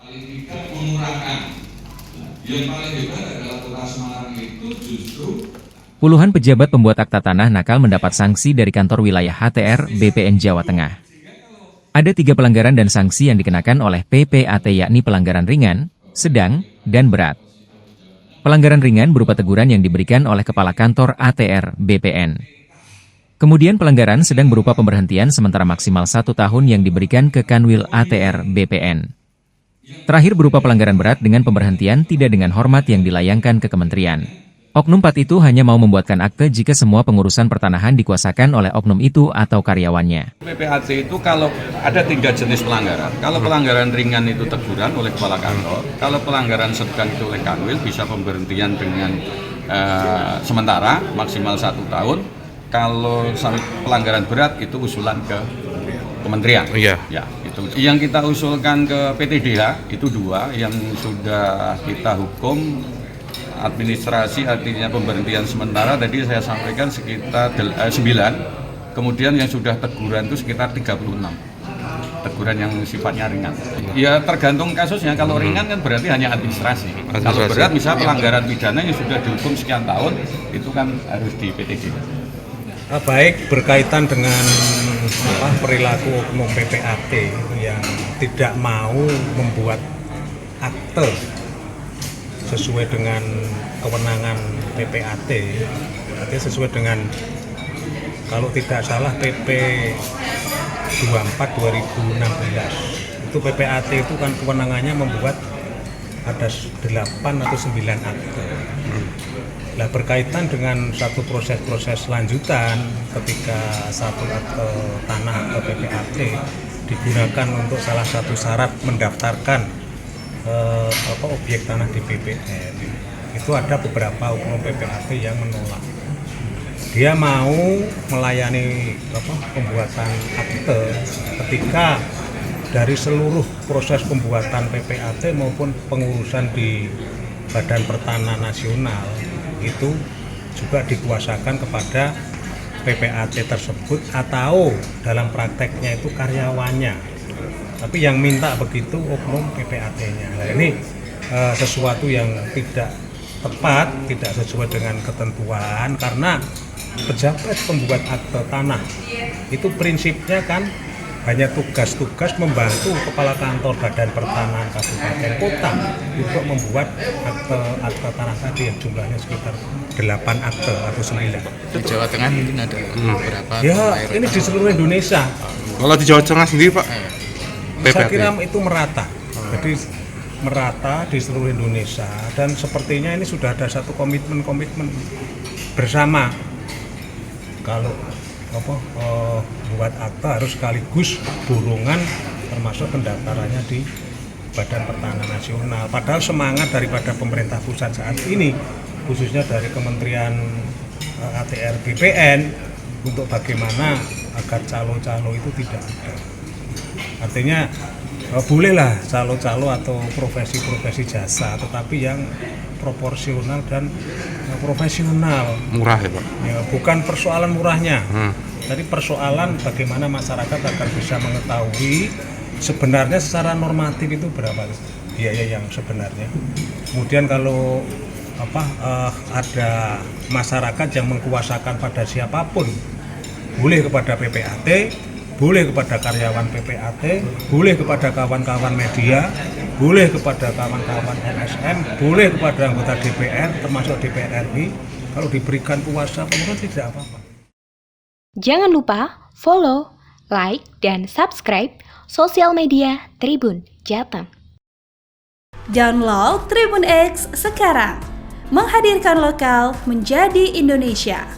Paling tidak mengurangkan. Yang paling hebat adalah Kota Semarang itu justru Puluhan pejabat pembuat akta tanah nakal mendapat sanksi dari kantor wilayah HTR BPN Jawa Tengah. Ada 3 pelanggaran dan sanksi yang dikenakan oleh PPAT, yakni pelanggaran ringan, sedang, dan berat. Pelanggaran ringan berupa teguran yang diberikan oleh Kepala Kantor ATR BPN. Kemudian pelanggaran sedang berupa pemberhentian sementara maksimal 1 tahun yang diberikan ke Kanwil ATR BPN. Terakhir berupa pelanggaran berat dengan pemberhentian tidak dengan hormat yang dilayangkan ke kementerian. Oknum 4 itu hanya mau membuatkan akte jika semua pengurusan pertanahan dikuasakan oleh oknum itu atau karyawannya. PPAT itu kalau ada 3 jenis pelanggaran. Kalau pelanggaran ringan itu teguran oleh kepala kantor. Kalau pelanggaran sedang itu oleh kanwil bisa pemberhentian dengan sementara maksimal 1 tahun. Kalau pelanggaran berat itu usulan ke kementerian. Iya. Ya, itu. Yang kita usulkan ke PTDH itu 2 yang sudah kita hukum. Administrasi artinya pemberhentian sementara tadi saya sampaikan sekitar 9, kemudian yang sudah teguran itu sekitar 36 teguran yang sifatnya ringan. Ya tergantung kasusnya, kalau ringan kan berarti hanya administrasi. Kalau berat misalnya pelanggaran pidana yang sudah dihukum sekian tahun itu kan harus di PTD. Baik berkaitan dengan perilaku oknum PPAT yang tidak mau membuat akte sesuai dengan kewenangan PPAT, artinya sesuai dengan kalau tidak salah PP 24 2016 itu PPAT itu kan kewenangannya membuat ada 8 atau 9 akte. Nah, berkaitan dengan satu proses-proses lanjutan ketika satu akte tanah atau PPAT digunakan untuk salah satu syarat mendaftarkan objek tanah di BPN, itu ada beberapa oknum PPAT yang menolak. Dia mau melayani pembuatan akte ketika dari seluruh proses pembuatan PPAT maupun pengurusan di Badan Pertanahan Nasional itu juga dikuasakan kepada PPAT tersebut atau dalam prakteknya itu karyawannya. Tapi yang minta begitu oknum PPAT-nya. Nah, ini sesuatu yang tidak tepat, tidak sesuai dengan ketentuan karena pejabat pembuat akte tanah itu prinsipnya kan hanya tugas-tugas membantu kepala kantor Badan Pertanahan Kabupaten Kota untuk membuat akte tanah tadi yang jumlahnya sekitar 8 akte atau 9. Di Jawa Tengah mungkin ada berapa? Ya, ini di seluruh Indonesia. Kalau di Jawa Tengah sendiri, Pak? Saya kira itu merata. Jadi merata di seluruh Indonesia dan sepertinya ini sudah ada satu komitmen bersama. Kalau buat akta harus sekaligus dorongan termasuk pendaftarannya di Badan Pertanahan Nasional. Padahal semangat daripada pemerintah pusat saat ini, khususnya dari Kementerian ATR BPN, untuk bagaimana agar calo-calo itu tidak ada. Artinya bolehlah calo-calo atau profesi-profesi jasa, tetapi yang proporsional dan profesional. Murah ya, Pak? Ya, bukan persoalan murahnya. Jadi persoalan bagaimana masyarakat agar bisa mengetahui sebenarnya secara normatif itu berapa biaya yang sebenarnya. Kemudian kalau ada masyarakat yang mengkuasakan pada siapapun, boleh kepada PPAT, boleh kepada karyawan PPAT, boleh kepada kawan-kawan media, boleh kepada kawan-kawan LSM, boleh kepada anggota DPR, termasuk DPR RI. Kalau diberikan kuasa penuh tidak apa-apa. Jangan lupa follow, like, dan subscribe sosial media Tribun Jateng. Download Tribun X sekarang, menghadirkan lokal menjadi Indonesia.